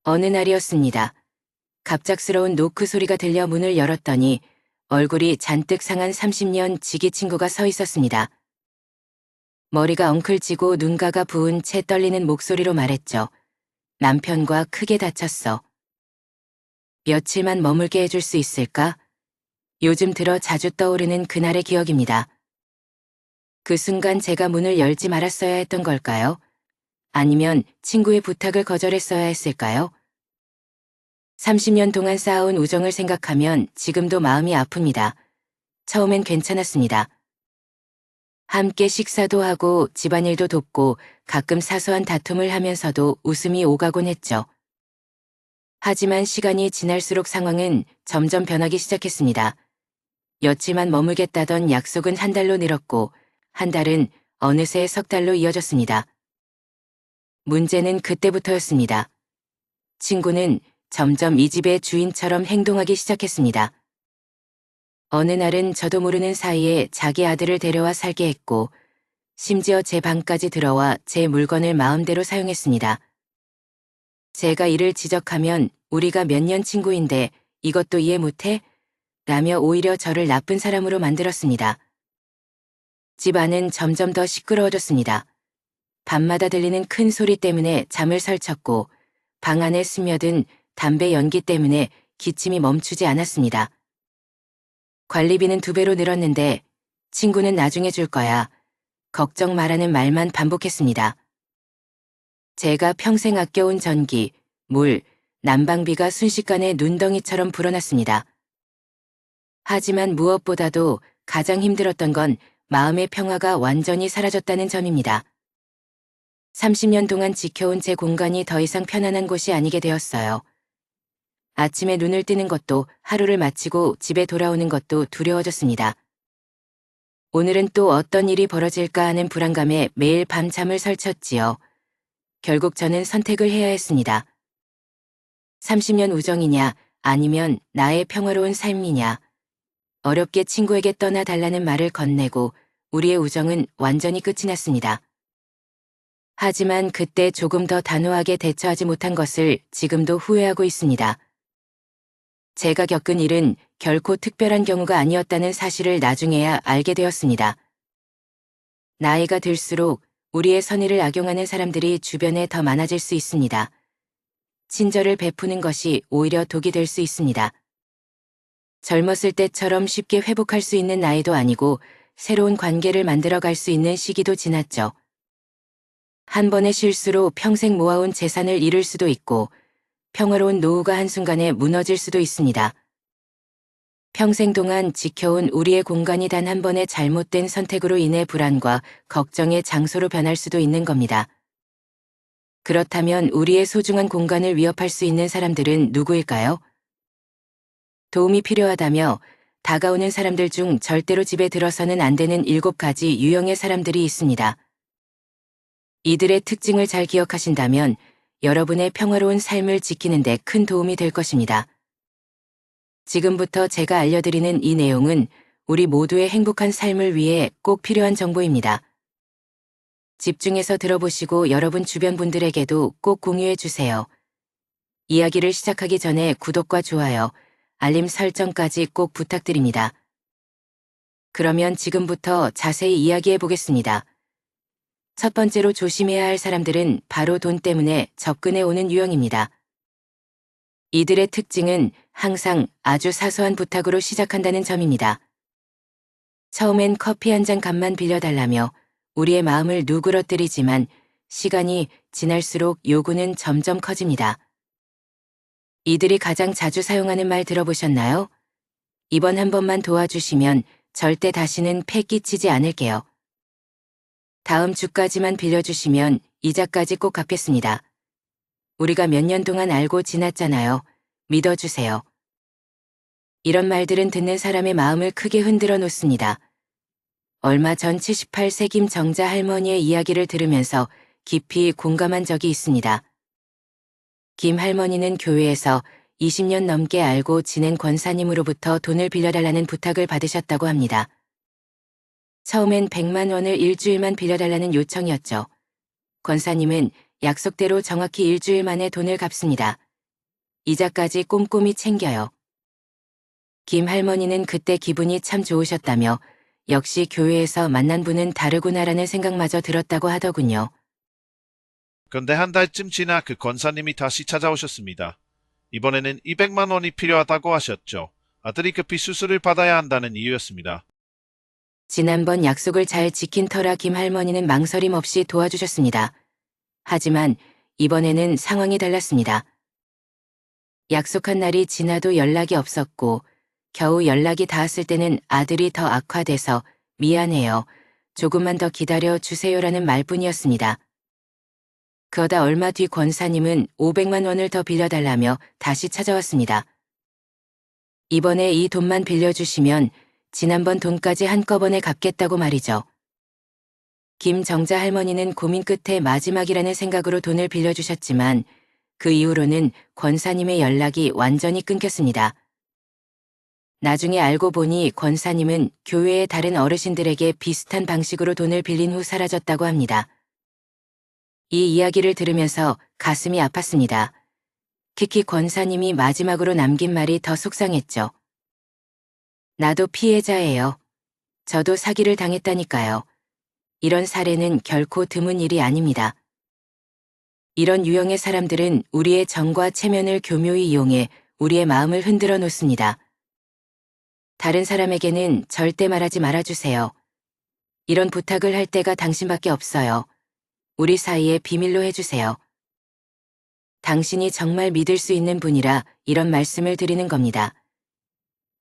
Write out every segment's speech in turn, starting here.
어느 날이었습니다. 갑작스러운 노크 소리가 들려 문을 열었더니 얼굴이 잔뜩 상한 30년 지기 친구가 서 있었습니다. 머리가 엉클지고 눈가가 부은 채 떨리는 목소리로 말했죠. 남편과 크게 다쳤어. 며칠만 머물게 해줄 수 있을까? 요즘 들어 자주 떠오르는 그날의 기억입니다. 그 순간 제가 문을 열지 말았어야 했던 걸까요? 아니면 친구의 부탁을 거절했어야 했을까요? 30년 동안 쌓아온 우정을 생각하면 지금도 마음이 아픕니다. 처음엔 괜찮았습니다. 함께 식사도 하고 집안일도 돕고 가끔 사소한 다툼을 하면서도 웃음이 오가곤 했죠. 하지만 시간이 지날수록 상황은 점점 변하기 시작했습니다. 며칠만 머물겠다던 약속은 한 달로 늘었고 한 달은 어느새 석 달로 이어졌습니다. 문제는 그때부터였습니다. 친구는 점점 이 집의 주인처럼 행동하기 시작했습니다. 어느 날은 저도 모르는 사이에 자기 아들을 데려와 살게 했고 심지어 제 방까지 들어와 제 물건을 마음대로 사용했습니다. 제가 이를 지적하면 우리가 몇 년 친구인데 이것도 이해 못해? 라며 오히려 저를 나쁜 사람으로 만들었습니다. 집 안은 점점 더 시끄러워졌습니다. 밤마다 들리는 큰 소리 때문에 잠을 설쳤고 방 안에 스며든 담배 연기 때문에 기침이 멈추지 않았습니다. 관리비는 2배로 늘었는데 친구는 나중에 줄 거야. 걱정 말라는 말만 반복했습니다. 제가 평생 아껴온 전기, 물, 난방비가 순식간에 눈덩이처럼 불어났습니다. 하지만 무엇보다도 가장 힘들었던 건 마음의 평화가 완전히 사라졌다는 점입니다. 30년 동안 지켜온 제 공간이 더 이상 편안한 곳이 아니게 되었어요. 아침에 눈을 뜨는 것도 하루를 마치고 집에 돌아오는 것도 두려워졌습니다. 오늘은 또 어떤 일이 벌어질까 하는 불안감에 매일 밤잠을 설쳤지요. 결국 저는 선택을 해야 했습니다. 30년 우정이냐 아니면 나의 평화로운 삶이냐. 어렵게 친구에게 떠나달라는 말을 건네고 우리의 우정은 완전히 끝이 났습니다. 하지만 그때 조금 더 단호하게 대처하지 못한 것을 지금도 후회하고 있습니다. 제가 겪은 일은 결코 특별한 경우가 아니었다는 사실을 나중에야 알게 되었습니다. 나이가 들수록 우리의 선의를 악용하는 사람들이 주변에 더 많아질 수 있습니다. 친절을 베푸는 것이 오히려 독이 될 수 있습니다. 젊었을 때처럼 쉽게 회복할 수 있는 나이도 아니고 새로운 관계를 만들어갈 수 있는 시기도 지났죠. 한 번의 실수로 평생 모아온 재산을 잃을 수도 있고 평화로운 노후가 한순간에 무너질 수도 있습니다. 평생 동안 지켜온 우리의 공간이 단 한 번의 잘못된 선택으로 인해 불안과 걱정의 장소로 변할 수도 있는 겁니다. 그렇다면 우리의 소중한 공간을 위협할 수 있는 사람들은 누구일까요? 도움이 필요하다며 다가오는 사람들 중 절대로 집에 들어서는 안 되는 7가지 유형의 사람들이 있습니다. 이들의 특징을 잘 기억하신다면 여러분의 평화로운 삶을 지키는 데 큰 도움이 될 것입니다. 지금부터 제가 알려드리는 이 내용은 우리 모두의 행복한 삶을 위해 꼭 필요한 정보입니다. 집중해서 들어보시고 여러분 주변 분들에게도 꼭 공유해 주세요. 이야기를 시작하기 전에 구독과 좋아요, 알림 설정까지 꼭 부탁드립니다. 그러면 지금부터 자세히 이야기해 보겠습니다. 첫 번째로 조심해야 할 사람들은 바로 돈 때문에 접근해 오는 유형입니다. 이들의 특징은 항상 아주 사소한 부탁으로 시작한다는 점입니다. 처음엔 커피 한 잔 값만 빌려달라며 우리의 마음을 누그러뜨리지만 시간이 지날수록 요구는 점점 커집니다. 이들이 가장 자주 사용하는 말 들어보셨나요? 이번 한 번만 도와주시면 절대 다시는 패 끼치지 않을게요. 다음 주까지만 빌려주시면 이자까지 꼭 갚겠습니다. 우리가 몇 년 동안 알고 지났잖아요. 믿어주세요. 이런 말들은 듣는 사람의 마음을 크게 흔들어 놓습니다. 얼마 전 78세 김정자 할머니의 이야기를 들으면서 깊이 공감한 적이 있습니다. 김 할머니는 교회에서 20년 넘게 알고 지낸 권사님으로부터 돈을 빌려달라는 부탁을 받으셨다고 합니다. 처음엔 100만 원을 일주일만 빌려달라는 요청이었죠. 권사님은 약속대로 정확히 일주일 만에 돈을 갚습니다. 이자까지 꼼꼼히 챙겨요. 김 할머니는 그때 기분이 참 좋으셨다며 역시 교회에서 만난 분은 다르구나라는 생각마저 들었다고 하더군요. 그런데 한 달쯤 지나 그 권사님이 다시 찾아오셨습니다. 이번에는 200만 원이 필요하다고 하셨죠. 아들이 급히 수술을 받아야 한다는 이유였습니다. 지난번 약속을 잘 지킨 터라 김 할머니는 망설임 없이 도와주셨습니다. 하지만 이번에는 상황이 달랐습니다. 약속한 날이 지나도 연락이 없었고 겨우 연락이 닿았을 때는 아들이 더 악화돼서 미안해요. 조금만 더 기다려 주세요라는 말뿐이었습니다. 그러다 얼마 뒤 권사님은 500만 원을 더 빌려달라며 다시 찾아왔습니다. 이번에 이 돈만 빌려주시면 지난번 돈까지 한꺼번에 갚겠다고 말이죠. 김정자 할머니는 고민 끝에 마지막이라는 생각으로 돈을 빌려주셨지만 그 이후로는 권사님의 연락이 완전히 끊겼습니다. 나중에 알고 보니 권사님은 교회의 다른 어르신들에게 비슷한 방식으로 돈을 빌린 후 사라졌다고 합니다. 이 이야기를 들으면서 가슴이 아팠습니다. 특히 권사님이 마지막으로 남긴 말이 더 속상했죠. 나도 피해자예요. 저도 사기를 당했다니까요. 이런 사례는 결코 드문 일이 아닙니다. 이런 유형의 사람들은 우리의 정과 체면을 교묘히 이용해 우리의 마음을 흔들어 놓습니다. 다른 사람에게는 절대 말하지 말아주세요. 이런 부탁을 할 때가 당신밖에 없어요. 우리 사이에 비밀로 해주세요. 당신이 정말 믿을 수 있는 분이라 이런 말씀을 드리는 겁니다.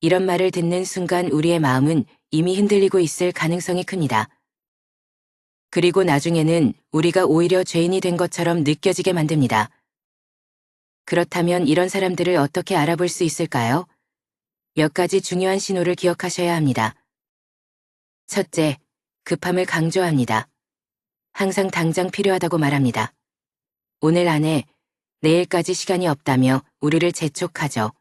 이런 말을 듣는 순간 우리의 마음은 이미 흔들리고 있을 가능성이 큽니다. 그리고 나중에는 우리가 오히려 죄인이 된 것처럼 느껴지게 만듭니다. 그렇다면 이런 사람들을 어떻게 알아볼 수 있을까요? 몇 가지 중요한 신호를 기억하셔야 합니다. 첫째, 급함을 강조합니다. 항상 당장 필요하다고 말합니다. 오늘 안에 내일까지 시간이 없다며 우리를 재촉하죠.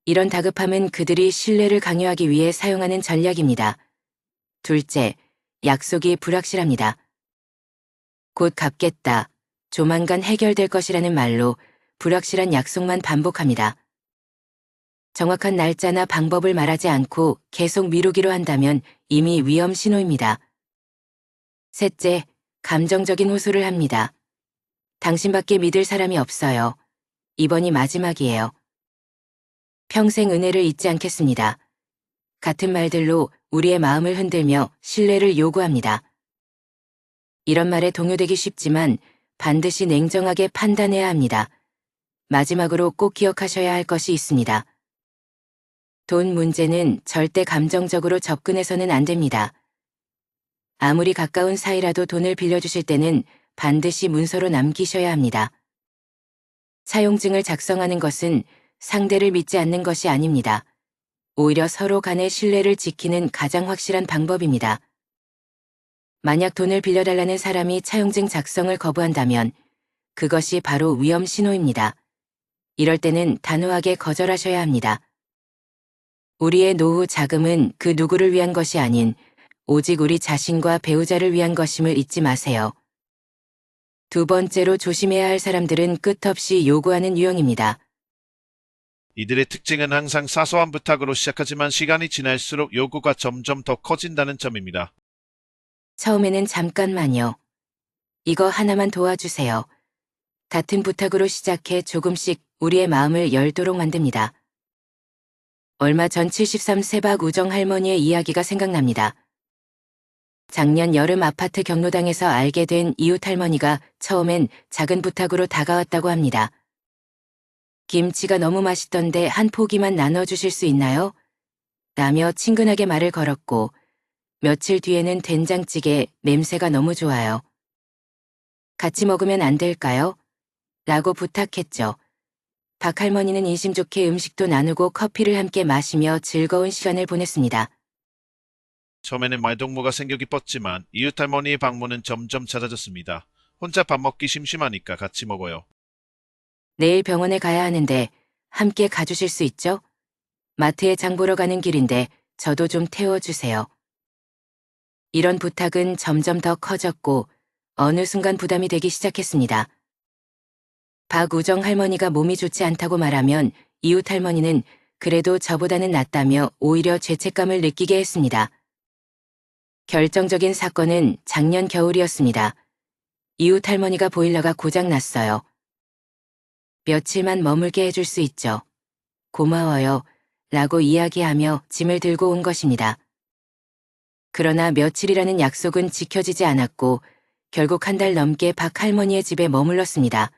이런 다급함은 그들이 신뢰를 강요하기 위해 사용하는 전략입니다. 둘째, 약속이 불확실합니다. 곧 갚겠다, 조만간 해결될 것이라는 말로 불확실한 약속만 반복합니다. 정확한 날짜나 방법을 말하지 않고 계속 미루기로 한다면 이미 위험 신호입니다. 셋째, 감정적인 호소를 합니다. 당신밖에 믿을 사람이 없어요. 이번이 마지막이에요. 평생 은혜를 잊지 않겠습니다. 같은 말들로 우리의 마음을 흔들며 신뢰를 요구합니다. 이런 말에 동요되기 쉽지만 반드시 냉정하게 판단해야 합니다. 마지막으로 꼭 기억하셔야 할 것이 있습니다. 돈 문제는 절대 감정적으로 접근해서는 안 됩니다. 아무리 가까운 사이라도 돈을 빌려주실 때는 반드시 문서로 남기셔야 합니다. 사용증을 작성하는 것은 상대를 믿지 않는 것이 아닙니다. 오히려 서로 간의 신뢰를 지키는 가장 확실한 방법입니다. 만약 돈을 빌려달라는 사람이 차용증 작성을 거부한다면 그것이 바로 위험 신호입니다. 이럴 때는 단호하게 거절하셔야 합니다. 우리의 노후 자금은 그 누구를 위한 것이 아닌 오직 우리 자신과 배우자를 위한 것임을 잊지 마세요. 두 번째로 조심해야 할 사람들은 끝없이 요구하는 유형입니다. 이들의 특징은 항상 사소한 부탁으로 시작하지만 시간이 지날수록 요구가 점점 더 커진다는 점입니다. 처음에는 잠깐만요. 이거 하나만 도와주세요. 같은 부탁으로 시작해 조금씩 우리의 마음을 열도록 만듭니다. 얼마 전 73세박 우정 할머니의 이야기가 생각납니다. 작년 여름 아파트 경로당에서 알게 된 이웃 할머니가 처음엔 작은 부탁으로 다가왔다고 합니다. 김치가 너무 맛있던데 한 포기만 나눠주실 수 있나요? 라며 친근하게 말을 걸었고 며칠 뒤에는 된장찌개 냄새가 너무 좋아요. 같이 먹으면 안 될까요? 라고 부탁했죠. 박 할머니는 인심 좋게 음식도 나누고 커피를 함께 마시며 즐거운 시간을 보냈습니다. 처음에는 말동무가 생겨 기뻤지만 이웃 할머니의 방문은 점점 잦아졌습니다. 혼자 밥 먹기 심심하니까 같이 먹어요. 내일 병원에 가야 하는데 함께 가주실 수 있죠? 마트에 장 보러 가는 길인데 저도 좀 태워주세요. 이런 부탁은 점점 더 커졌고 어느 순간 부담이 되기 시작했습니다. 박우정 할머니가 몸이 좋지 않다고 말하면 이웃 할머니는 그래도 저보다는 낫다며 오히려 죄책감을 느끼게 했습니다. 결정적인 사건은 작년 겨울이었습니다. 이웃 할머니가 보일러가 고장났어요. 며칠만 머물게 해줄 수 있죠. 고마워요. 라고 이야기하며 짐을 들고 온 것입니다. 그러나 며칠이라는 약속은 지켜지지 않았고 결국 한 달 넘게 박 할머니의 집에 머물렀습니다.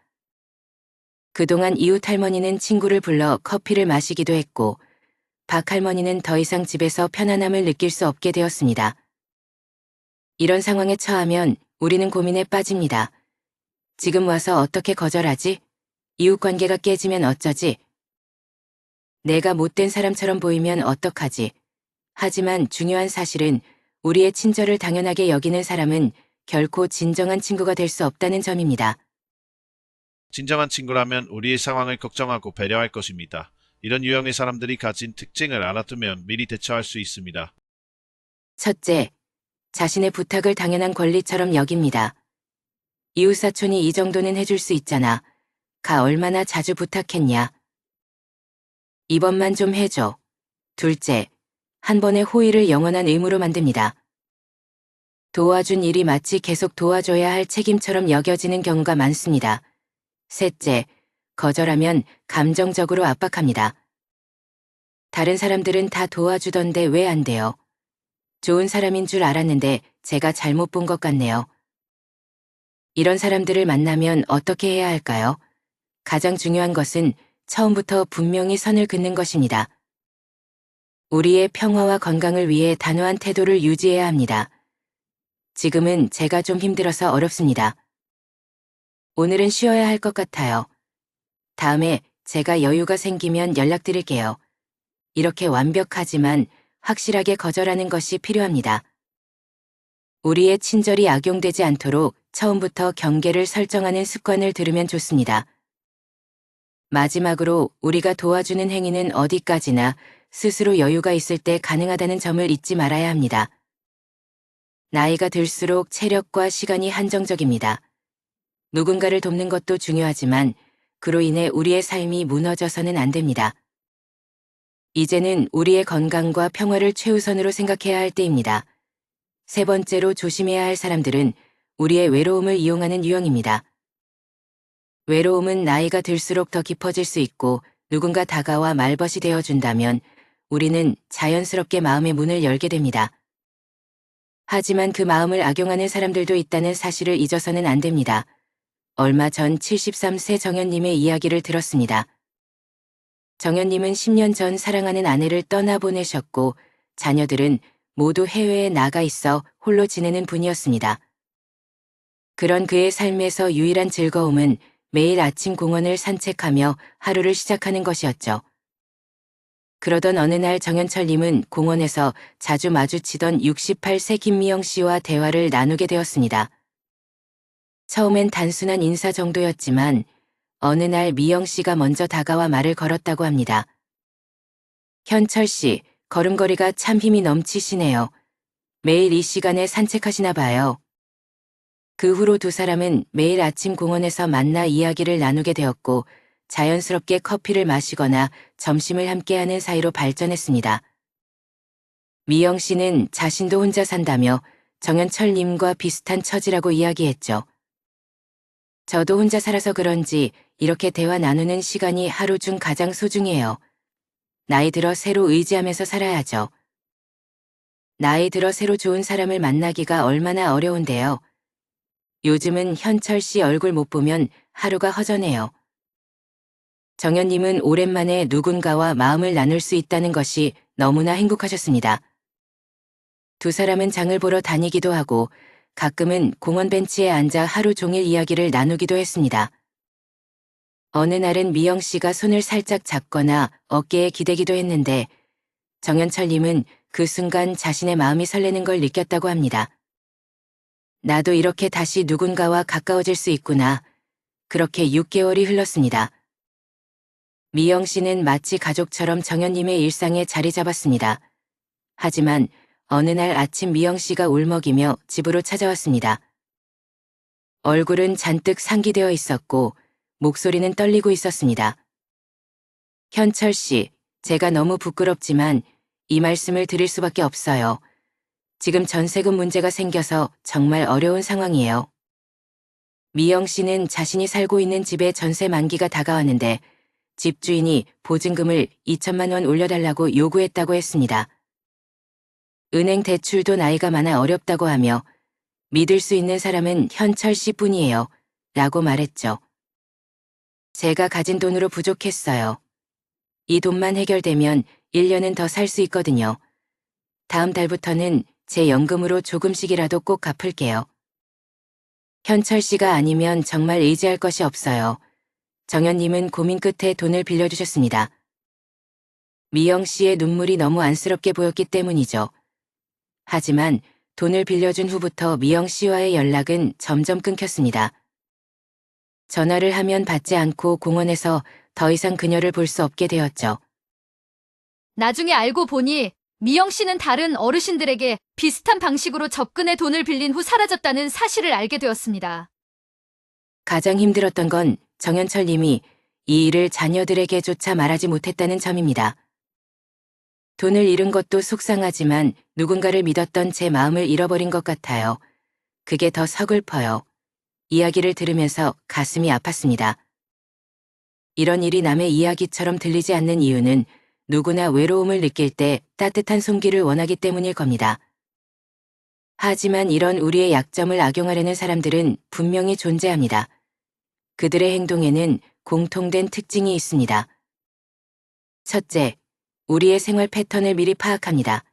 그동안 이웃 할머니는 친구를 불러 커피를 마시기도 했고 박 할머니는 더 이상 집에서 편안함을 느낄 수 없게 되었습니다. 이런 상황에 처하면 우리는 고민에 빠집니다. 지금 와서 어떻게 거절하지? 이웃 관계가 깨지면 어쩌지? 내가 못된 사람처럼 보이면 어떡하지? 하지만 중요한 사실은 우리의 친절을 당연하게 여기는 사람은 결코 진정한 친구가 될 수 없다는 점입니다. 진정한 친구라면 우리의 상황을 걱정하고 배려할 것입니다. 이런 유형의 사람들이 가진 특징을 알아두면 미리 대처할 수 있습니다. 첫째, 자신의 부탁을 당연한 권리처럼 여깁니다. 이웃사촌이 이 정도는 해줄 수 있잖아. 가 얼마나 자주 부탁했냐. 이번만 좀 해줘. 둘째, 한 번의 호의를 영원한 의무로 만듭니다. 도와준 일이 마치 계속 도와줘야 할 책임처럼 여겨지는 경우가 많습니다. 셋째, 거절하면 감정적으로 압박합니다. 다른 사람들은 다 도와주던데 왜 안 돼요? 좋은 사람인 줄 알았는데 제가 잘못 본 것 같네요. 이런 사람들을 만나면 어떻게 해야 할까요? 가장 중요한 것은 처음부터 분명히 선을 긋는 것입니다. 우리의 평화와 건강을 위해 단호한 태도를 유지해야 합니다. 지금은 제가 좀 힘들어서 어렵습니다. 오늘은 쉬어야 할 것 같아요. 다음에 제가 여유가 생기면 연락드릴게요. 이렇게 완벽하지만 확실하게 거절하는 것이 필요합니다. 우리의 친절이 악용되지 않도록 처음부터 경계를 설정하는 습관을 들으면 좋습니다. 마지막으로 우리가 도와주는 행위는 어디까지나 스스로 여유가 있을 때 가능하다는 점을 잊지 말아야 합니다. 나이가 들수록 체력과 시간이 한정적입니다. 누군가를 돕는 것도 중요하지만 그로 인해 우리의 삶이 무너져서는 안 됩니다. 이제는 우리의 건강과 평화를 최우선으로 생각해야 할 때입니다. 세 번째로 조심해야 할 사람들은 우리의 외로움을 이용하는 유형입니다. 외로움은 나이가 들수록 더 깊어질 수 있고 누군가 다가와 말벗이 되어준다면 우리는 자연스럽게 마음의 문을 열게 됩니다. 하지만 그 마음을 악용하는 사람들도 있다는 사실을 잊어서는 안 됩니다. 얼마 전 73세 정현님의 이야기를 들었습니다. 정현님은 10년 전 사랑하는 아내를 떠나보내셨고 자녀들은 모두 해외에 나가 있어 홀로 지내는 분이었습니다. 그런 그의 삶에서 유일한 즐거움은 매일 아침 공원을 산책하며 하루를 시작하는 것이었죠. 그러던 어느 날 정현철님은 공원에서 자주 마주치던 68세 김미영 씨와 대화를 나누게 되었습니다. 처음엔 단순한 인사 정도였지만 어느 날 미영 씨가 먼저 다가와 말을 걸었다고 합니다. 현철 씨, 걸음걸이가 참 힘이 넘치시네요. 매일 이 시간에 산책하시나 봐요. 그 후로 두 사람은 매일 아침 공원에서 만나 이야기를 나누게 되었고 자연스럽게 커피를 마시거나 점심을 함께하는 사이로 발전했습니다. 미영 씨는 자신도 혼자 산다며 정현철님과 비슷한 처지라고 이야기했죠. 저도 혼자 살아서 그런지 이렇게 대화 나누는 시간이 하루 중 가장 소중해요. 나이 들어 새로 의지하면서 살아야죠. 나이 들어 새로 좋은 사람을 만나기가 얼마나 어려운데요. 요즘은 현철 씨 얼굴 못 보면 하루가 허전해요. 정현님은 오랜만에 누군가와 마음을 나눌 수 있다는 것이 너무나 행복하셨습니다. 두 사람은 장을 보러 다니기도 하고 가끔은 공원 벤치에 앉아 하루 종일 이야기를 나누기도 했습니다. 어느 날은 미영 씨가 손을 살짝 잡거나 어깨에 기대기도 했는데 정현철님은 그 순간 자신의 마음이 설레는 걸 느꼈다고 합니다. 나도 이렇게 다시 누군가와 가까워질 수 있구나. 그렇게 6개월이 흘렀습니다. 미영 씨는 마치 가족처럼 정현님의 일상에 자리 잡았습니다. 하지만 어느 날 아침 미영 씨가 울먹이며 집으로 찾아왔습니다. 얼굴은 잔뜩 상기되어 있었고 목소리는 떨리고 있었습니다. 현철 씨, 제가 너무 부끄럽지만 이 말씀을 드릴 수밖에 없어요. 지금 전세금 문제가 생겨서 정말 어려운 상황이에요. 미영 씨는 자신이 살고 있는 집의 전세 만기가 다가왔는데 집주인이 보증금을 2천만 원 올려달라고 요구했다고 했습니다. 은행 대출도 나이가 많아 어렵다고 하며 믿을 수 있는 사람은 현철 씨뿐이에요. 라고 말했죠. 제가 가진 돈으로 부족했어요. 이 돈만 해결되면 1년은 더 살 수 있거든요. 다음 달부터는 제 연금으로 조금씩이라도 꼭 갚을게요. 현철 씨가 아니면 정말 의지할 것이 없어요. 정현님은 고민 끝에 돈을 빌려주셨습니다. 미영 씨의 눈물이 너무 안쓰럽게 보였기 때문이죠. 하지만 돈을 빌려준 후부터 미영 씨와의 연락은 점점 끊겼습니다. 전화를 하면 받지 않고 공원에서 더 이상 그녀를 볼 수 없게 되었죠. 나중에 알고 보니 미영 씨는 다른 어르신들에게 비슷한 방식으로 접근해 돈을 빌린 후 사라졌다는 사실을 알게 되었습니다. 가장 힘들었던 건 정현철 님이 이 일을 자녀들에게조차 말하지 못했다는 점입니다. 돈을 잃은 것도 속상하지만 누군가를 믿었던 제 마음을 잃어버린 것 같아요. 그게 더 서글퍼요. 이야기를 들으면서 가슴이 아팠습니다. 이런 일이 남의 이야기처럼 들리지 않는 이유는 누구나 외로움을 느낄 때 따뜻한 손길을 원하기 때문일 겁니다. 하지만 이런 우리의 약점을 악용하려는 사람들은 분명히 존재합니다. 그들의 행동에는 공통된 특징이 있습니다. 첫째, 우리의 생활 패턴을 미리 파악합니다.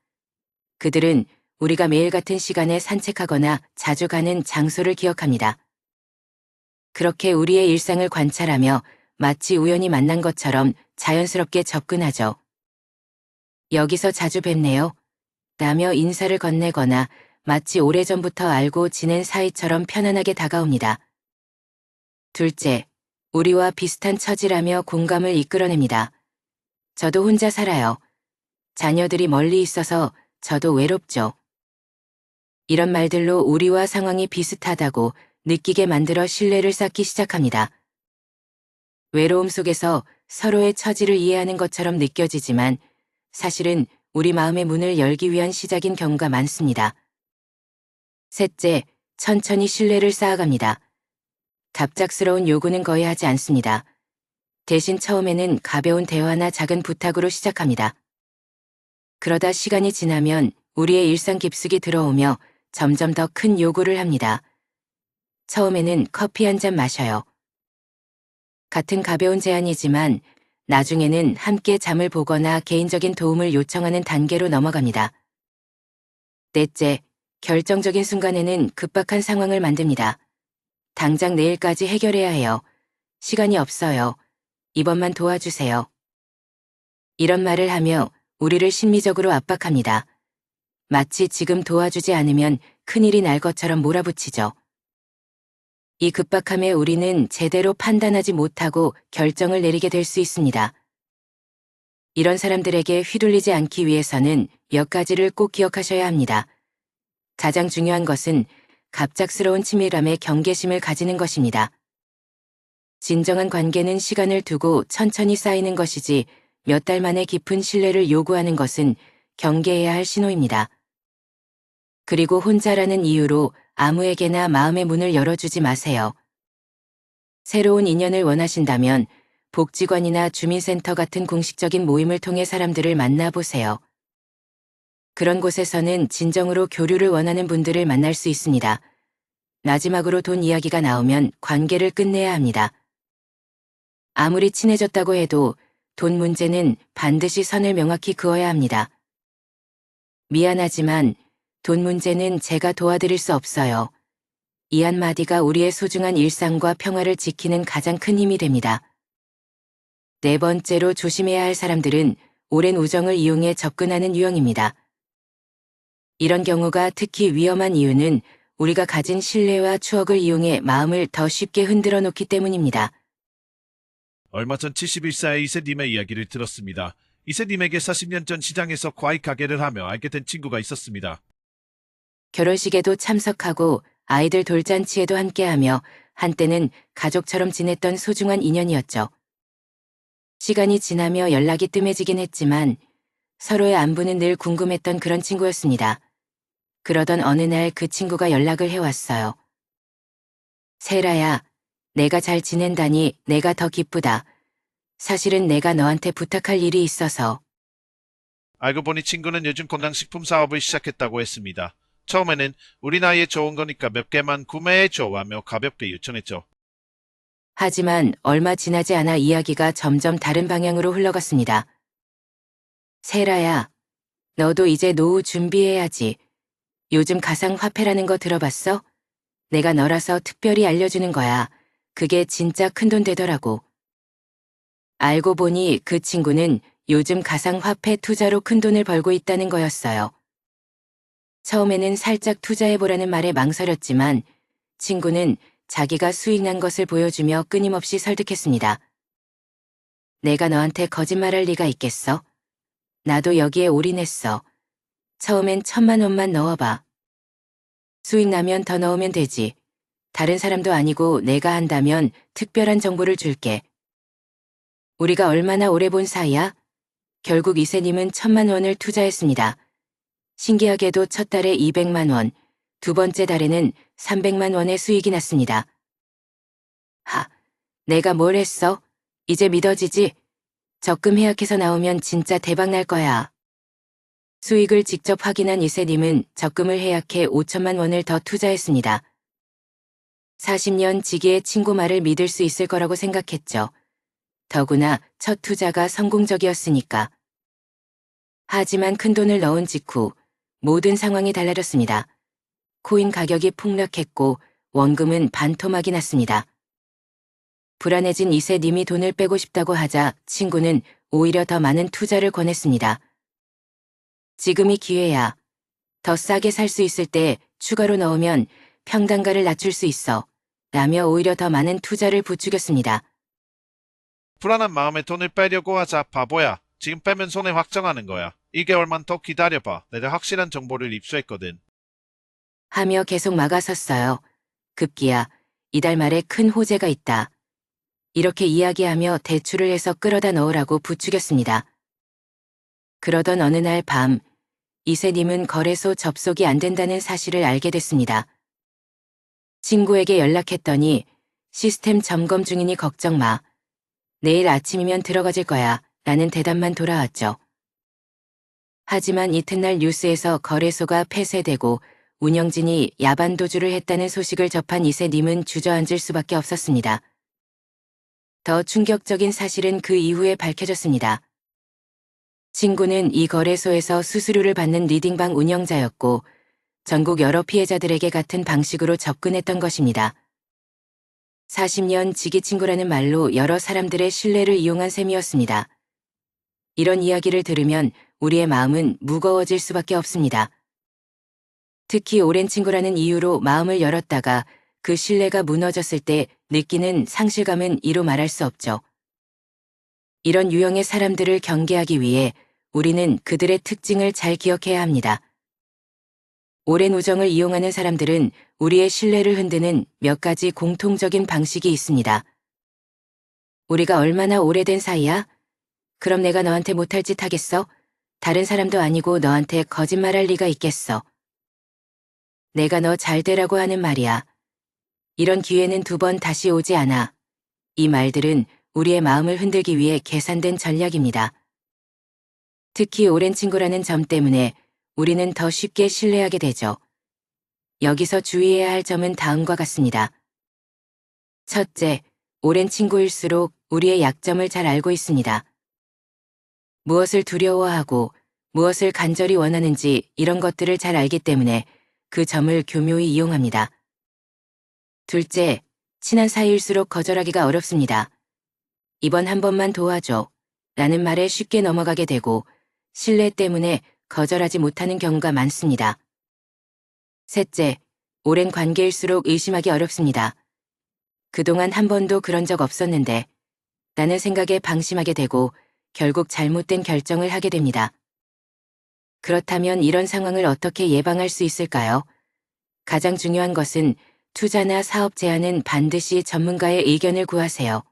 그들은 우리가 매일 같은 시간에 산책하거나 자주 가는 장소를 기억합니다. 그렇게 우리의 일상을 관찰하며 마치 우연히 만난 것처럼 자연스럽게 접근하죠. 여기서 자주 뵙네요. 라며 인사를 건네거나 마치 오래전부터 알고 지낸 사이처럼 편안하게 다가옵니다. 둘째, 우리와 비슷한 처지라며 공감을 이끌어냅니다. 저도 혼자 살아요. 자녀들이 멀리 있어서 저도 외롭죠. 이런 말들로 우리와 상황이 비슷하다고 느끼게 만들어 신뢰를 쌓기 시작합니다. 외로움 속에서 서로의 처지를 이해하는 것처럼 느껴지지만 사실은 우리 마음의 문을 열기 위한 시작인 경우가 많습니다. 셋째, 천천히 신뢰를 쌓아갑니다. 갑작스러운 요구는 거의 하지 않습니다. 대신 처음에는 가벼운 대화나 작은 부탁으로 시작합니다. 그러다 시간이 지나면 우리의 일상 깊숙이 들어오며 점점 더 큰 요구를 합니다. 처음에는 커피 한 잔 마셔요. 같은 가벼운 제안이지만 나중에는 함께 잠을 보거나 개인적인 도움을 요청하는 단계로 넘어갑니다. 넷째, 결정적인 순간에는 급박한 상황을 만듭니다. 당장 내일까지 해결해야 해요. 시간이 없어요. 이번만 도와주세요. 이런 말을 하며 우리를 심리적으로 압박합니다. 마치 지금 도와주지 않으면 큰일이 날 것처럼 몰아붙이죠. 이 급박함에 우리는 제대로 판단하지 못하고 결정을 내리게 될 수 있습니다. 이런 사람들에게 휘둘리지 않기 위해서는 몇 가지를 꼭 기억하셔야 합니다. 가장 중요한 것은 갑작스러운 친밀감에 경계심을 가지는 것입니다. 진정한 관계는 시간을 두고 천천히 쌓이는 것이지 몇 달 만에 깊은 신뢰를 요구하는 것은 경계해야 할 신호입니다. 그리고 혼자라는 이유로 아무에게나 마음의 문을 열어주지 마세요. 새로운 인연을 원하신다면 복지관이나 주민센터 같은 공식적인 모임을 통해 사람들을 만나보세요. 그런 곳에서는 진정으로 교류를 원하는 분들을 만날 수 있습니다. 마지막으로 돈 이야기가 나오면 관계를 끝내야 합니다. 아무리 친해졌다고 해도 돈 문제는 반드시 선을 명확히 그어야 합니다. 미안하지만 돈 문제는 제가 도와드릴 수 없어요. 이 한마디가 우리의 소중한 일상과 평화를 지키는 가장 큰 힘이 됩니다. 네 번째로 조심해야 할 사람들은 오랜 우정을 이용해 접근하는 유형입니다. 이런 경우가 특히 위험한 이유는 우리가 가진 신뢰와 추억을 이용해 마음을 더 쉽게 흔들어 놓기 때문입니다. 얼마 전 71세의 이세님의 이야기를 들었습니다. 이세님에게 40년 전 시장에서 과일 가게를 하며 알게 된 친구가 있었습니다. 결혼식에도 참석하고 아이들 돌잔치에도 함께하며 한때는 가족처럼 지냈던 소중한 인연이었죠. 시간이 지나며 연락이 뜸해지긴 했지만 서로의 안부는 늘 궁금했던 그런 친구였습니다. 그러던 어느 날 그 친구가 연락을 해왔어요. 세라야, 내가 잘 지낸다니 내가 더 기쁘다. 사실은 내가 너한테 부탁할 일이 있어서. 알고 보니 친구는 요즘 건강식품 사업을 시작했다고 했습니다. 처음에는 우리 나이에 좋은 거니까 몇 개만 구매해줘라며 가볍게 요청했죠. 하지만 얼마 지나지 않아 이야기가 점점 다른 방향으로 흘러갔습니다. 세라야, 너도 이제 노후 준비해야지. 요즘 가상화폐라는 거 들어봤어? 내가 너라서 특별히 알려주는 거야. 그게 진짜 큰돈 되더라고. 알고 보니 그 친구는 요즘 가상화폐 투자로 큰돈을 벌고 있다는 거였어요. 처음에는 살짝 투자해보라는 말에 망설였지만 친구는 자기가 수익 난 것을 보여주며 끊임없이 설득했습니다. 내가 너한테 거짓말할 리가 있겠어? 나도 여기에 올인했어. 처음엔 1,000만 원만 넣어봐. 수익 나면 더 넣으면 되지. 다른 사람도 아니고 내가 한다면 특별한 정보를 줄게. 우리가 얼마나 오래 본 사이야? 결국 이세님은 1,000만 원을 투자했습니다. 신기하게도 첫 달에 200만 원, 두 번째 달에는 300만 원의 수익이 났습니다. 내가 뭘 했어? 이제 믿어지지? 적금 해약해서 나오면 진짜 대박 날 거야. 수익을 직접 확인한 이세님은 적금을 해약해 5천만 원을 더 투자했습니다. 40년 지기의 친구 말을 믿을 수 있을 거라고 생각했죠. 더구나 첫 투자가 성공적이었으니까. 하지만 큰돈을 넣은 직후 모든 상황이 달라졌습니다. 코인 가격이 폭락했고 원금은 반토막이 났습니다. 불안해진 이세님이 돈을 빼고 싶다고 하자 친구는 오히려 더 많은 투자를 권했습니다. 지금이 기회야. 더 싸게 살 수 있을 때 추가로 넣으면 평단가를 낮출 수 있어. 라며 오히려 더 많은 투자를 부추겼습니다. 불안한 마음에 돈을 빼려고 하자 바보야. 지금 빼면 손해 확정하는 거야. 2개월만 더 기다려봐. 내가 확실한 정보를 입수했거든. 하며 계속 막아섰어요. 급기야 이달 말에 큰 호재가 있다. 이렇게 이야기하며 대출을 해서 끌어다 넣으라고 부추겼습니다. 그러던 어느 날 밤 이세님은 거래소 접속이 안 된다는 사실을 알게 됐습니다. 친구에게 연락했더니 시스템 점검 중이니 걱정 마. 내일 아침이면 들어가질 거야. 라는 대답만 돌아왔죠. 하지만 이튿날 뉴스에서 거래소가 폐쇄되고 운영진이 야반 도주를 했다는 소식을 접한 이세님은 주저앉을 수밖에 없었습니다. 더 충격적인 사실은 그 이후에 밝혀졌습니다. 친구는 이 거래소에서 수수료를 받는 리딩방 운영자였고 전국 여러 피해자들에게 같은 방식으로 접근했던 것입니다. 40년 지기 친구라는 말로 여러 사람들의 신뢰를 이용한 셈이었습니다. 이런 이야기를 들으면 우리의 마음은 무거워질 수밖에 없습니다. 특히 오랜 친구라는 이유로 마음을 열었다가 그 신뢰가 무너졌을 때 느끼는 상실감은 이루 말할 수 없죠. 이런 유형의 사람들을 경계하기 위해 우리는 그들의 특징을 잘 기억해야 합니다. 오랜 우정을 이용하는 사람들은 우리의 신뢰를 흔드는 몇 가지 공통적인 방식이 있습니다. 우리가 얼마나 오래된 사이야? 그럼 내가 너한테 못할 짓 하겠어? 다른 사람도 아니고 너한테 거짓말할 리가 있겠어. 내가 너 잘 되라고 하는 말이야. 이런 기회는 두 번 다시 오지 않아. 이 말들은 우리의 마음을 흔들기 위해 계산된 전략입니다. 특히 오랜 친구라는 점 때문에 우리는 더 쉽게 신뢰하게 되죠. 여기서 주의해야 할 점은 다음과 같습니다. 첫째, 오랜 친구일수록 우리의 약점을 잘 알고 있습니다. 무엇을 두려워하고 무엇을 간절히 원하는지 이런 것들을 잘 알기 때문에 그 점을 교묘히 이용합니다. 둘째, 친한 사이일수록 거절하기가 어렵습니다. 이번 한 번만 도와줘 라는 말에 쉽게 넘어가게 되고 신뢰 때문에 거절하지 못하는 경우가 많습니다. 셋째, 오랜 관계일수록 의심하기 어렵습니다. 그동안 한 번도 그런 적 없었는데 라는 생각에 방심하게 되고 결국 잘못된 결정을 하게 됩니다. 그렇다면 이런 상황을 어떻게 예방할 수 있을까요? 가장 중요한 것은 투자나 사업 제안은 반드시 전문가의 의견을 구하세요.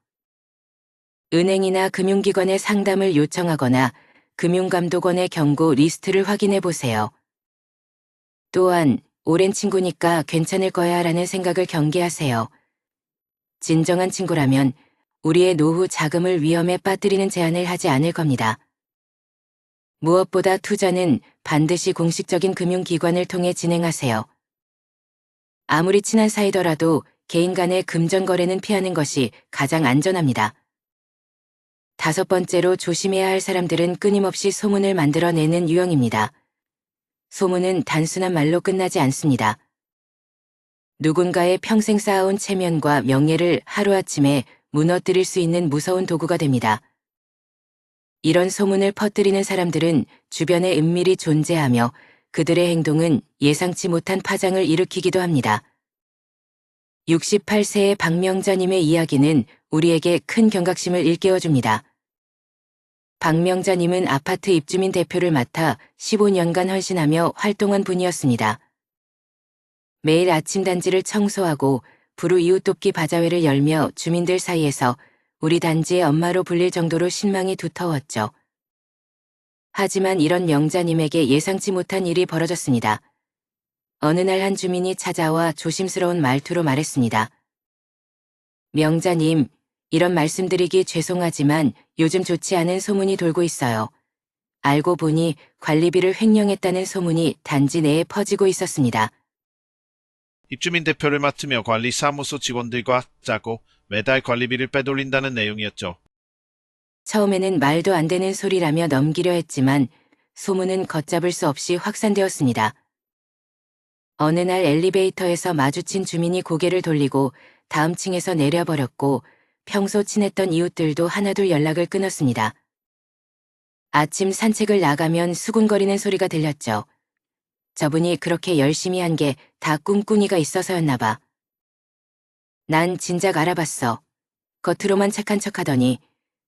은행이나 금융기관의 상담을 요청하거나 금융감독원의 경고 리스트를 확인해 보세요. 또한 오랜 친구니까 괜찮을 거야 라는 생각을 경계하세요. 진정한 친구라면 우리의 노후 자금을 위험에 빠뜨리는 제안을 하지 않을 겁니다. 무엇보다 투자는 반드시 공식적인 금융기관을 통해 진행하세요. 아무리 친한 사이더라도 개인 간의 금전 거래는 피하는 것이 가장 안전합니다. 5번째로 조심해야 할 사람들은 끊임없이 소문을 만들어내는 유형입니다. 소문은 단순한 말로 끝나지 않습니다. 누군가의 평생 쌓아온 체면과 명예를 하루아침에 무너뜨릴 수 있는 무서운 도구가 됩니다. 이런 소문을 퍼뜨리는 사람들은 주변에 은밀히 존재하며 그들의 행동은 예상치 못한 파장을 일으키기도 합니다. 68세의 박명자님의 이야기는 우리에게 큰 경각심을 일깨워줍니다. 박명자님은 아파트 입주민 대표를 맡아 15년간 헌신하며 활동한 분이었습니다. 매일 아침 단지를 청소하고 부루 이웃 돕기 바자회를 열며 주민들 사이에서 우리 단지의 엄마로 불릴 정도로 신망이 두터웠죠. 하지만 이런 명자님에게 예상치 못한 일이 벌어졌습니다. 어느 날 한 주민이 찾아와 조심스러운 말투로 말했습니다. 명자님, 이런 말씀드리기 죄송하지만 요즘 좋지 않은 소문이 돌고 있어요. 알고 보니 관리비를 횡령했다는 소문이 단지 내에 퍼지고 있었습니다. 입주민 대표를 맡으며 관리사무소 직원들과 짜고 매달 관리비를 빼돌린다는 내용이었죠. 처음에는 말도 안 되는 소리라며 넘기려 했지만 소문은 걷잡을 수 없이 확산되었습니다. 어느 날 엘리베이터에서 마주친 주민이 고개를 돌리고 다음 층에서 내려버렸고 평소 친했던 이웃들도 하나둘 연락을 끊었습니다. 아침 산책을 나가면 수군거리는 소리가 들렸죠. 저분이 그렇게 열심히 한 게 다 꿍꿍이가 있어서였나 봐. 난 진작 알아봤어. 겉으로만 착한 척하더니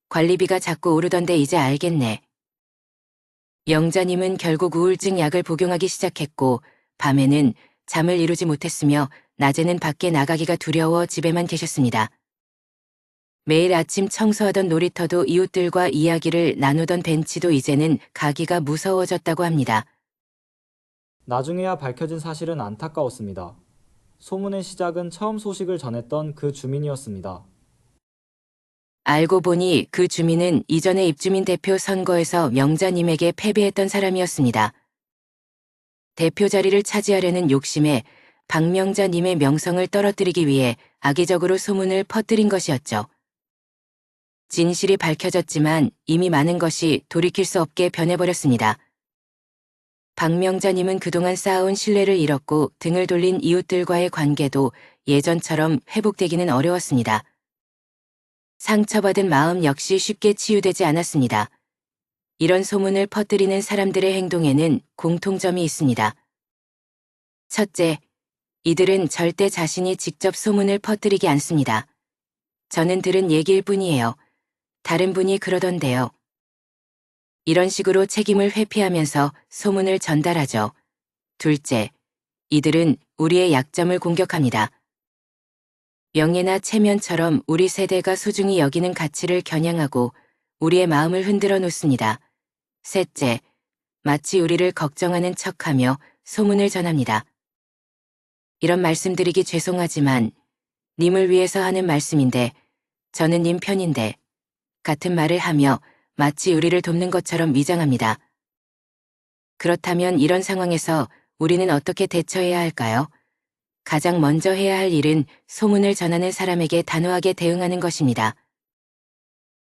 관리비가 자꾸 오르던데 이제 알겠네. 영자님은 결국 우울증 약을 복용하기 시작했고 밤에는 잠을 이루지 못했으며 낮에는 밖에 나가기가 두려워 집에만 계셨습니다. 매일 아침 청소하던 놀이터도 이웃들과 이야기를 나누던 벤치도 이제는 가기가 무서워졌다고 합니다. 나중에야 밝혀진 사실은 안타까웠습니다. 소문의 시작은 처음 소식을 전했던 그 주민이었습니다. 알고 보니 그 주민은 이전에 입주민 대표 선거에서 명자님에게 패배했던 사람이었습니다. 대표 자리를 차지하려는 욕심에 박명자님의 명성을 떨어뜨리기 위해 악의적으로 소문을 퍼뜨린 것이었죠. 진실이 밝혀졌지만 이미 많은 것이 돌이킬 수 없게 변해버렸습니다. 박명자님은 그동안 쌓아온 신뢰를 잃었고 등을 돌린 이웃들과의 관계도 예전처럼 회복되기는 어려웠습니다. 상처받은 마음 역시 쉽게 치유되지 않았습니다. 이런 소문을 퍼뜨리는 사람들의 행동에는 공통점이 있습니다. 첫째, 이들은 절대 자신이 직접 소문을 퍼뜨리지 않습니다. 저는 들은 얘기일 뿐이에요. 다른 분이 그러던데요. 이런 식으로 책임을 회피하면서 소문을 전달하죠. 둘째, 이들은 우리의 약점을 공격합니다. 명예나 체면처럼 우리 세대가 소중히 여기는 가치를 겨냥하고 우리의 마음을 흔들어 놓습니다. 셋째, 마치 우리를 걱정하는 척하며 소문을 전합니다. 이런 말씀드리기 죄송하지만 님을 위해서 하는 말씀인데 저는 님 편인데 같은 말을 하며 마치 우리를 돕는 것처럼 위장합니다. 그렇다면 이런 상황에서 우리는 어떻게 대처해야 할까요? 가장 먼저 해야 할 일은 소문을 전하는 사람에게 단호하게 대응하는 것입니다.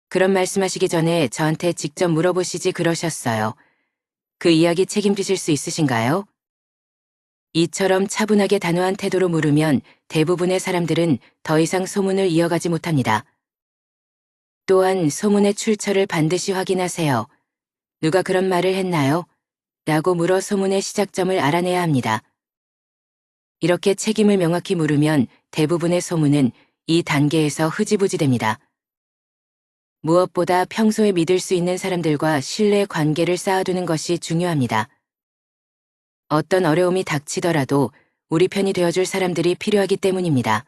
그런 말씀하시기 전에 저한테 직접 물어보시지 그러셨어요. 그 이야기 책임지실 수 있으신가요? 이처럼 차분하게 단호한 태도로 물으면 대부분의 사람들은 더 이상 소문을 이어가지 못합니다. 또한 소문의 출처를 반드시 확인하세요. 누가 그런 말을 했나요? 라고 물어 소문의 시작점을 알아내야 합니다. 이렇게 책임을 명확히 물으면 대부분의 소문은 이 단계에서 흐지부지 됩니다. 무엇보다 평소에 믿을 수 있는 사람들과 신뢰 관계를 쌓아두는 것이 중요합니다. 어떤 어려움이 닥치더라도 우리 편이 되어줄 사람들이 필요하기 때문입니다.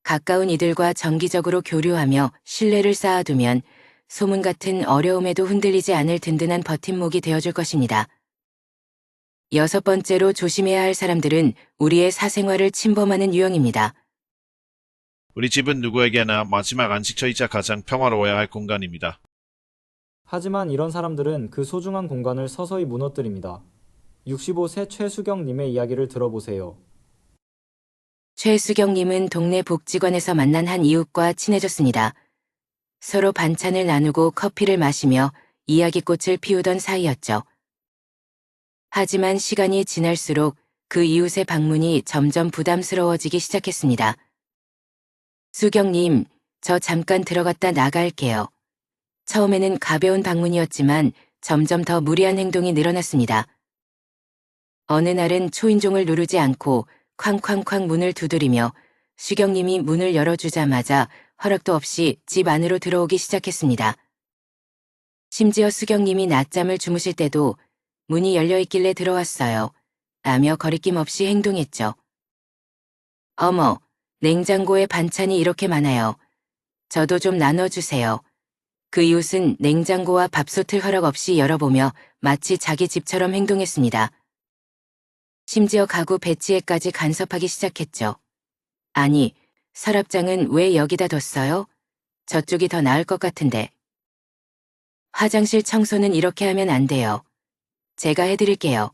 가까운 이들과 정기적으로 교류하며 신뢰를 쌓아두면 소문 같은 어려움에도 흔들리지 않을 든든한 버팀목이 되어줄 것입니다. 6번째로 조심해야 할 사람들은 우리의 사생활을 침범하는 유형입니다. 우리 집은 누구에게나 마지막 안식처이자 가장 평화로워야 할 공간입니다. 하지만 이런 사람들은 그 소중한 공간을 서서히 무너뜨립니다. 65세 최수경님의 이야기를 들어보세요. 최수경님은 동네 복지관에서 만난 한 이웃과 친해졌습니다. 서로 반찬을 나누고 커피를 마시며 이야기꽃을 피우던 사이였죠. 하지만 시간이 지날수록 그 이웃의 방문이 점점 부담스러워지기 시작했습니다. 수경님, 저 잠깐 들어갔다 나갈게요. 처음에는 가벼운 방문이었지만 점점 더 무리한 행동이 늘어났습니다. 어느 날은 초인종을 누르지 않고 쾅쾅쾅 문을 두드리며 수경님이 문을 열어주자마자 허락도 없이 집 안으로 들어오기 시작했습니다. 심지어 수경님이 낮잠을 주무실 때도 문이 열려있길래 들어왔어요. 라며 거리낌 없이 행동했죠. 어머, 냉장고에 반찬이 이렇게 많아요. 저도 좀 나눠주세요. 그 이웃은 냉장고와 밥솥을 허락 없이 열어보며 마치 자기 집처럼 행동했습니다. 심지어 가구 배치에까지 간섭하기 시작했죠. 아니, 서랍장은 왜 여기다 뒀어요? 저쪽이 더 나을 것 같은데. 화장실 청소는 이렇게 하면 안 돼요. 제가 해드릴게요.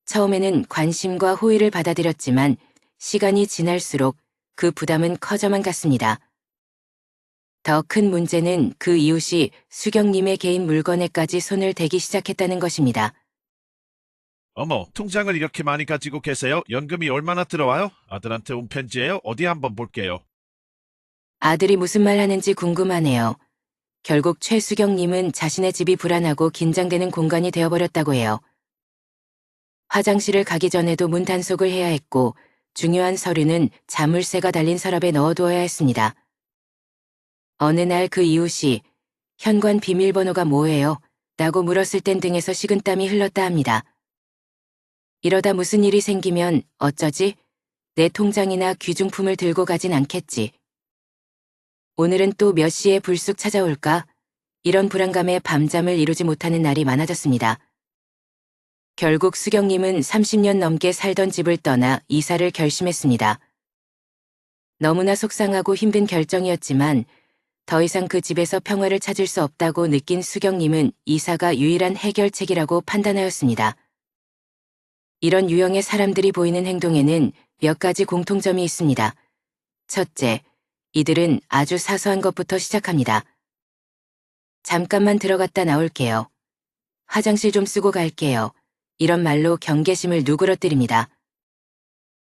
처음에는 관심과 호의를 받아들였지만 시간이 지날수록 그 부담은 커져만 갔습니다. 더 큰 문제는 그 이웃이 수경님의 개인 물건에까지 손을 대기 시작했다는 것입니다. 어머, 통장을 이렇게 많이 가지고 계세요? 연금이 얼마나 들어와요? 아들한테 온 편지예요? 어디 한번 볼게요. 아들이 무슨 말 하는지 궁금하네요. 결국 최수경님은 자신의 집이 불안하고 긴장되는 공간이 되어버렸다고 해요. 화장실을 가기 전에도 문 단속을 해야 했고 중요한 서류는 자물쇠가 달린 서랍에 넣어두어야 했습니다. 어느 날 그 이웃이 현관 비밀번호가 뭐예요? 라고 물었을 땐 등에서 식은땀이 흘렀다 합니다. 이러다 무슨 일이 생기면 어쩌지? 내 통장이나 귀중품을 들고 가진 않겠지. 오늘은 또 몇 시에 불쑥 찾아올까? 이런 불안감에 밤잠을 이루지 못하는 날이 많아졌습니다. 결국 수경님은 30년 넘게 살던 집을 떠나 이사를 결심했습니다. 너무나 속상하고 힘든 결정이었지만 더 이상 그 집에서 평화를 찾을 수 없다고 느낀 수경님은 이사가 유일한 해결책이라고 판단하였습니다. 이런 유형의 사람들이 보이는 행동에는 몇 가지 공통점이 있습니다. 첫째, 이들은 아주 사소한 것부터 시작합니다. 잠깐만 들어갔다 나올게요. 화장실 좀 쓰고 갈게요. 이런 말로 경계심을 누그러뜨립니다.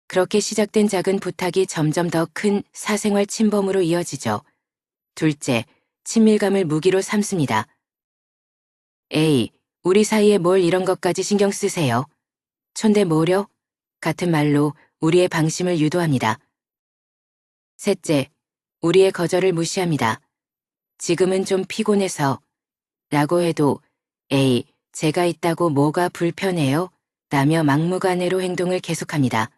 그렇게 시작된 작은 부탁이 점점 더 큰 사생활 침범으로 이어지죠. 둘째, 친밀감을 무기로 삼습니다. 에이, 우리 사이에 뭘 이런 것까지 신경 쓰세요. 촌대 뭐려? 같은 말로 우리의 방심을 유도합니다. 셋째, 우리의 거절을 무시합니다. 지금은 좀 피곤해서 라고 해도 에이, 제가 있다고 뭐가 불편해요? 라며 막무가내로 행동을 계속합니다.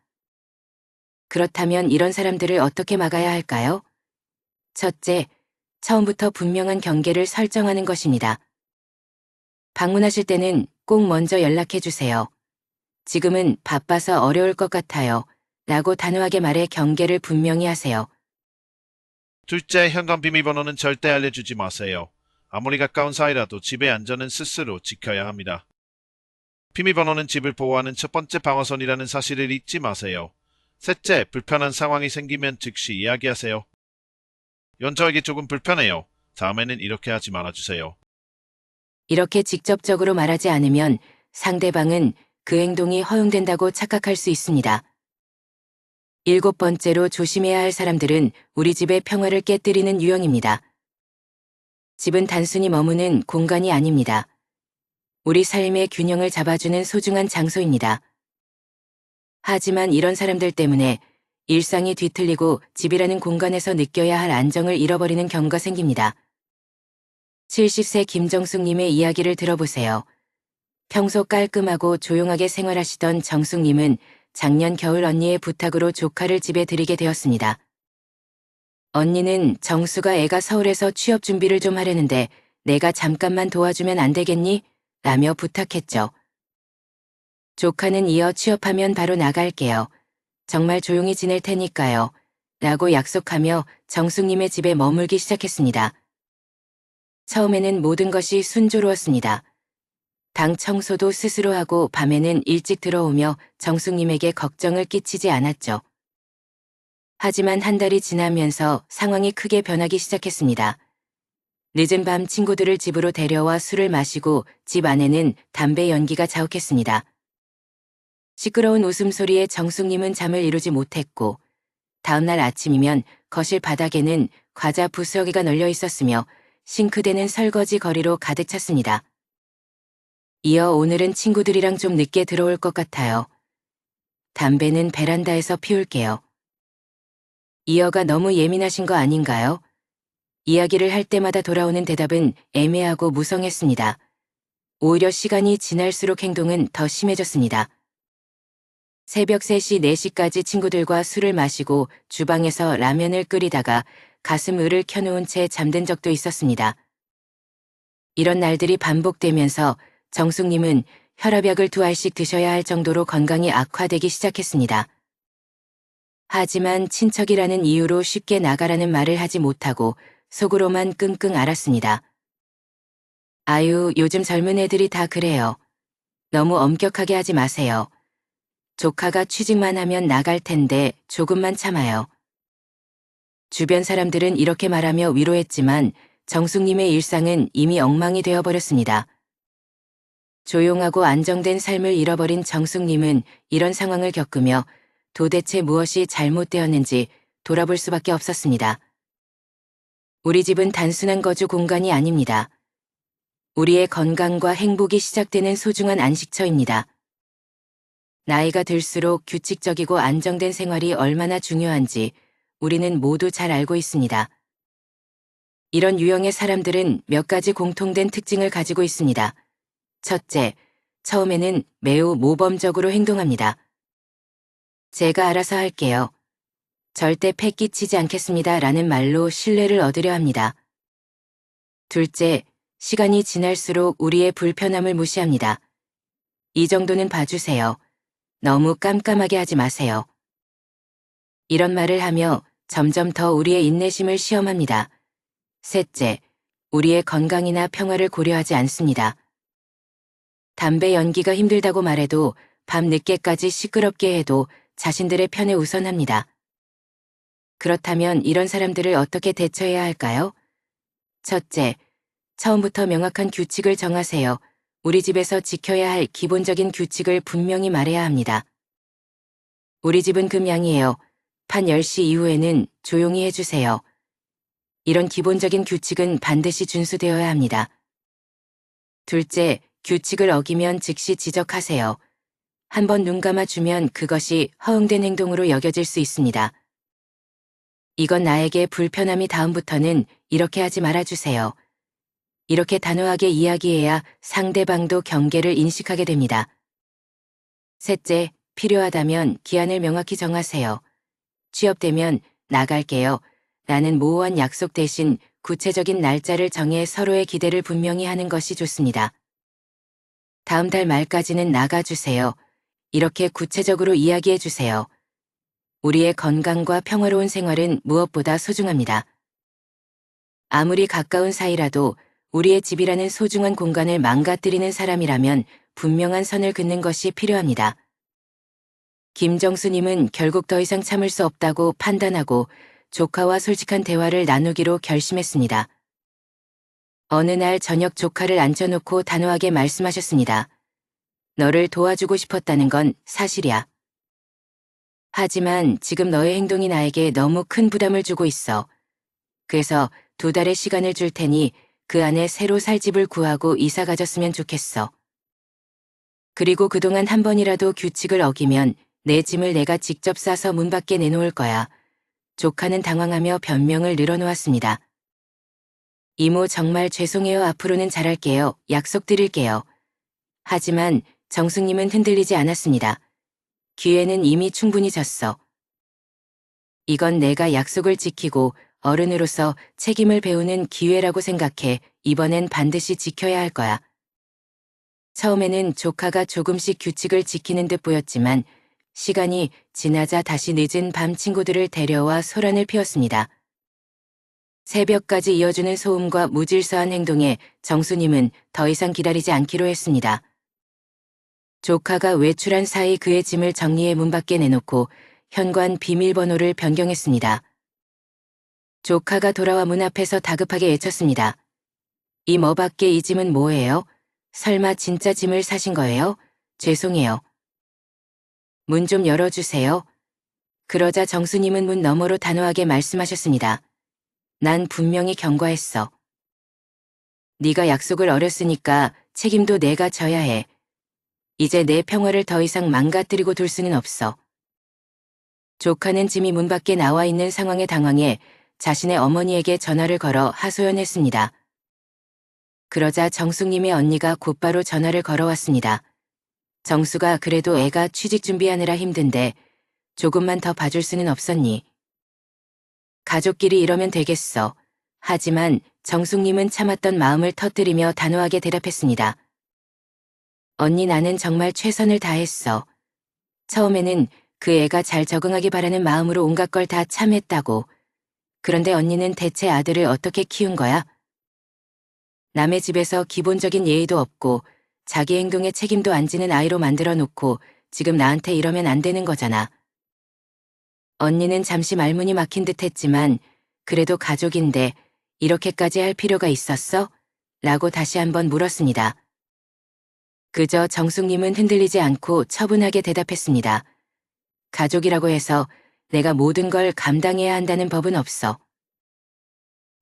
그렇다면 이런 사람들을 어떻게 막아야 할까요? 첫째, 처음부터 분명한 경계를 설정하는 것입니다. 방문하실 때는 꼭 먼저 연락해 주세요. 지금은 바빠서 어려울 것 같아요. 라고 단호하게 말해 경계를 분명히 하세요. 둘째, 현관 비밀번호는 절대 알려주지 마세요. 아무리 가까운 사이라도 집의 안전은 스스로 지켜야 합니다. 비밀번호는 집을 보호하는 첫 번째 방어선이라는 사실을 잊지 마세요. 셋째, 불편한 상황이 생기면 즉시 이야기하세요. 연저에게 조금 불편해요. 다음에는 이렇게 하지 말아주세요. 이렇게 직접적으로 말하지 않으면 상대방은 그 행동이 허용된다고 착각할 수 있습니다. 7번째로 조심해야 할 사람들은 우리 집의 평화를 깨뜨리는 유형입니다. 집은 단순히 머무는 공간이 아닙니다. 우리 삶의 균형을 잡아주는 소중한 장소입니다. 하지만 이런 사람들 때문에 일상이 뒤틀리고 집이라는 공간에서 느껴야 할 안정을 잃어버리는 경우가 생깁니다. 70세 김정숙님의 이야기를 들어보세요. 평소 깔끔하고 조용하게 생활하시던 정숙님은 작년 겨울 언니의 부탁으로 조카를 집에 들이게 되었습니다. 언니는 정수가 애가 서울에서 취업 준비를 좀 하려는데 내가 잠깐만 도와주면 안 되겠니? 라며 부탁했죠. 조카는 이어 취업하면 바로 나갈게요. 정말 조용히 지낼 테니까요. 라고 약속하며 정숙님의 집에 머물기 시작했습니다. 처음에는 모든 것이 순조로웠습니다. 방 청소도 스스로 하고 밤에는 일찍 들어오며 정숙님에게 걱정을 끼치지 않았죠. 하지만 한 달이 지나면서 상황이 크게 변하기 시작했습니다. 늦은 밤 친구들을 집으로 데려와 술을 마시고 집 안에는 담배 연기가 자욱했습니다. 시끄러운 웃음소리에 정숙님은 잠을 이루지 못했고 다음날 아침이면 거실 바닥에는 과자 부스러기가 널려 있었으며 싱크대는 설거지 거리로 가득 찼습니다. 이어 오늘은 친구들이랑 좀 늦게 들어올 것 같아요. 담배는 베란다에서 피울게요. 이어가 너무 예민하신 거 아닌가요? 이야기를 할 때마다 돌아오는 대답은 애매하고 무성했습니다. 오히려 시간이 지날수록 행동은 더 심해졌습니다. 새벽 3시, 4시까지 친구들과 술을 마시고 주방에서 라면을 끓이다가 가슴을을 켜놓은 채 잠든 적도 있었습니다. 이런 날들이 반복되면서 정숙님은 혈압약을 2알씩 드셔야 할 정도로 건강이 악화되기 시작했습니다. 하지만 친척이라는 이유로 쉽게 나가라는 말을 하지 못하고 속으로만 끙끙 앓았습니다. 아유, 요즘 젊은 애들이 다 그래요. 너무 엄격하게 하지 마세요. 조카가 취직만 하면 나갈 텐데 조금만 참아요. 주변 사람들은 이렇게 말하며 위로했지만 정숙님의 일상은 이미 엉망이 되어버렸습니다. 조용하고 안정된 삶을 잃어버린 정숙님은 이런 상황을 겪으며 도대체 무엇이 잘못되었는지 돌아볼 수밖에 없었습니다. 우리 집은 단순한 거주 공간이 아닙니다. 우리의 건강과 행복이 시작되는 소중한 안식처입니다. 나이가 들수록 규칙적이고 안정된 생활이 얼마나 중요한지 우리는 모두 잘 알고 있습니다. 이런 유형의 사람들은 몇 가지 공통된 특징을 가지고 있습니다. 첫째, 처음에는 매우 모범적으로 행동합니다. 제가 알아서 할게요. 절대 패 끼치지 않겠습니다. 라는 말로 신뢰를 얻으려 합니다. 둘째, 시간이 지날수록 우리의 불편함을 무시합니다. 이 정도는 봐주세요. 너무 깜깜하게 하지 마세요. 이런 말을 하며 점점 더 우리의 인내심을 시험합니다. 셋째, 우리의 건강이나 평화를 고려하지 않습니다. 담배 연기가 힘들다고 말해도 밤 늦게까지 시끄럽게 해도 자신들의 편에 우선합니다. 그렇다면 이런 사람들을 어떻게 대처해야 할까요? 첫째, 처음부터 명확한 규칙을 정하세요. 우리 집에서 지켜야 할 기본적인 규칙을 분명히 말해야 합니다. 우리 집은 금양이에요. 밤 10시 이후에는 조용히 해주세요. 이런 기본적인 규칙은 반드시 준수되어야 합니다. 둘째, 규칙을 어기면 즉시 지적하세요. 한번 눈 감아주면 그것이 허용된 행동으로 여겨질 수 있습니다. 이건 나에게 불편함이 다음부터는 이렇게 하지 말아주세요. 이렇게 단호하게 이야기해야 상대방도 경계를 인식하게 됩니다. 셋째, 필요하다면 기한을 명확히 정하세요. 취업되면 나갈게요. 라는 모호한 약속 대신 구체적인 날짜를 정해 서로의 기대를 분명히 하는 것이 좋습니다. 다음 달 말까지는 나가주세요. 이렇게 구체적으로 이야기해주세요. 우리의 건강과 평화로운 생활은 무엇보다 소중합니다. 아무리 가까운 사이라도 우리의 집이라는 소중한 공간을 망가뜨리는 사람이라면 분명한 선을 긋는 것이 필요합니다. 김정수님은 결국 더 이상 참을 수 없다고 판단하고 조카와 솔직한 대화를 나누기로 결심했습니다. 어느 날 저녁 조카를 앉혀놓고 단호하게 말씀하셨습니다. 너를 도와주고 싶었다는 건 사실이야. 하지만 지금 너의 행동이 나에게 너무 큰 부담을 주고 있어. 그래서 2달의 시간을 줄 테니 그 안에 새로 살 집을 구하고 이사 가졌으면 좋겠어. 그리고 그동안 한 번이라도 규칙을 어기면 내 짐을 내가 직접 싸서 문 밖에 내놓을 거야. 조카는 당황하며 변명을 늘어놓았습니다. 이모 정말 죄송해요. 앞으로는 잘할게요. 약속드릴게요. 하지만 정숙님은 흔들리지 않았습니다. 기회는 이미 충분히 졌어. 이건 내가 약속을 지키고 어른으로서 책임을 배우는 기회라고 생각해. 이번엔 반드시 지켜야 할 거야. 처음에는 조카가 조금씩 규칙을 지키는 듯 보였지만 시간이 지나자 다시 늦은 밤 친구들을 데려와 소란을 피웠습니다. 새벽까지 이어주는 소음과 무질서한 행동에 정수님은 더 이상 기다리지 않기로 했습니다. 조카가 외출한 사이 그의 짐을 정리해 문 밖에 내놓고 현관 비밀번호를 변경했습니다. 조카가 돌아와 문 앞에서 다급하게 외쳤습니다. 이 머밖에 이 짐은 뭐예요? 설마 진짜 짐을 사신 거예요? 죄송해요. 문 좀 열어주세요. 그러자 정수님은 문 너머로 단호하게 말씀하셨습니다. 난 분명히 경고했어. 네가 약속을 어겼으니까 책임도 내가 져야 해. 이제 내 평화를 더 이상 망가뜨리고 둘 수는 없어. 조카는 짐이 문 밖에 나와 있는 상황에 당황해 자신의 어머니에게 전화를 걸어 하소연했습니다. 그러자 정숙님의 언니가 곧바로 전화를 걸어왔습니다. 정수가 그래도 애가 취직 준비하느라 힘든데 조금만 더 봐줄 수는 없었니? 가족끼리 이러면 되겠어. 하지만 정숙님은 참았던 마음을 터뜨리며 단호하게 대답했습니다. 언니 나는 정말 최선을 다했어. 처음에는 그 애가 잘 적응하기 바라는 마음으로 온갖 걸 다 참했다고. 그런데 언니는 대체 아들을 어떻게 키운 거야? 남의 집에서 기본적인 예의도 없고 자기 행동에 책임도 안 지는 아이로 만들어 놓고 지금 나한테 이러면 안 되는 거잖아. 언니는 잠시 말문이 막힌 듯 했지만 그래도 가족인데 이렇게까지 할 필요가 있었어? 라고 다시 한번 물었습니다. 그저 정숙님은 흔들리지 않고 처분하게 대답했습니다. 가족이라고 해서 내가 모든 걸 감당해야 한다는 법은 없어.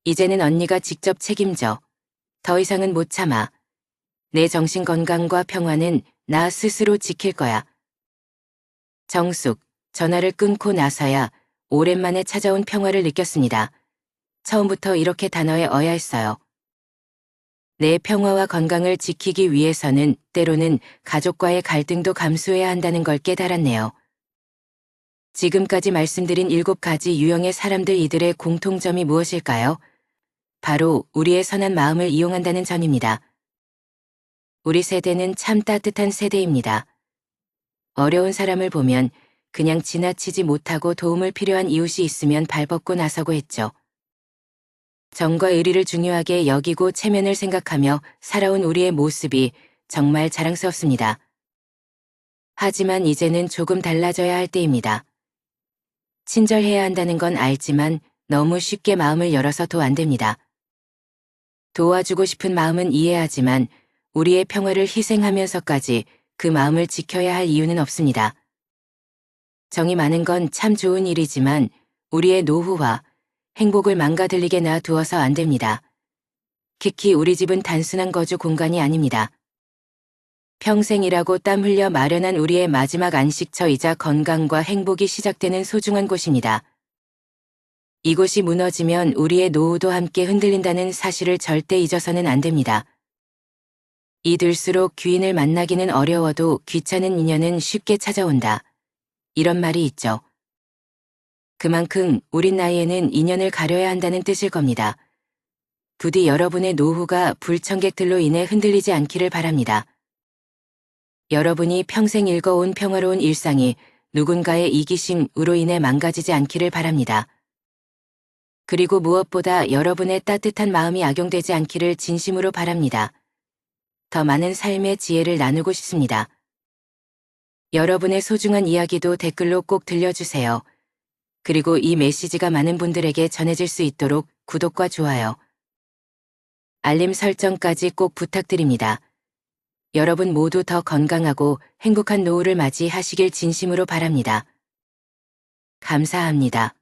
이제는 언니가 직접 책임져. 더 이상은 못 참아. 내 정신 건강과 평화는 나 스스로 지킬 거야. 정숙, 전화를 끊고 나서야 오랜만에 찾아온 평화를 느꼈습니다. 처음부터 이렇게 단어해야 했어요. 내 평화와 건강을 지키기 위해서는 때로는 가족과의 갈등도 감수해야 한다는 걸 깨달았네요. 지금까지 말씀드린 7가지 유형의 사람들 이들의 공통점이 무엇일까요? 바로 우리의 선한 마음을 이용한다는 점입니다. 우리 세대는 참 따뜻한 세대입니다. 어려운 사람을 보면 그냥 지나치지 못하고 도움을 필요한 이웃이 있으면 발벗고 나서고 했죠. 정과 의리를 중요하게 여기고 체면을 생각하며 살아온 우리의 모습이 정말 자랑스럽습니다. 하지만 이제는 조금 달라져야 할 때입니다. 친절해야 한다는 건 알지만 너무 쉽게 마음을 열어서 도 안 됩니다. 도와주고 싶은 마음은 이해하지만 우리의 평화를 희생하면서까지 그 마음을 지켜야 할 이유는 없습니다. 정이 많은 건 참 좋은 일이지만 우리의 노후와 행복을 망가들리게 놔두어서 안 됩니다. 특히 우리 집은 단순한 거주 공간이 아닙니다. 평생 일하고 땀 흘려 마련한 우리의 마지막 안식처이자 건강과 행복이 시작되는 소중한 곳입니다. 이곳이 무너지면 우리의 노후도 함께 흔들린다는 사실을 절대 잊어서는 안 됩니다. 이들수록 귀인을 만나기는 어려워도 귀찮은 인연은 쉽게 찾아온다. 이런 말이 있죠. 그만큼 우린 나이에는 인연을 가려야 한다는 뜻일 겁니다. 부디 여러분의 노후가 불청객들로 인해 흔들리지 않기를 바랍니다. 여러분이 평생 읽어온 평화로운 일상이 누군가의 이기심으로 인해 망가지지 않기를 바랍니다. 그리고 무엇보다 여러분의 따뜻한 마음이 악용되지 않기를 진심으로 바랍니다. 더 많은 삶의 지혜를 나누고 싶습니다. 여러분의 소중한 이야기도 댓글로 꼭 들려주세요. 그리고 이 메시지가 많은 분들에게 전해질 수 있도록 구독과 좋아요, 알림 설정까지 꼭 부탁드립니다. 여러분 모두 더 건강하고 행복한 노후를 맞이하시길 진심으로 바랍니다. 감사합니다.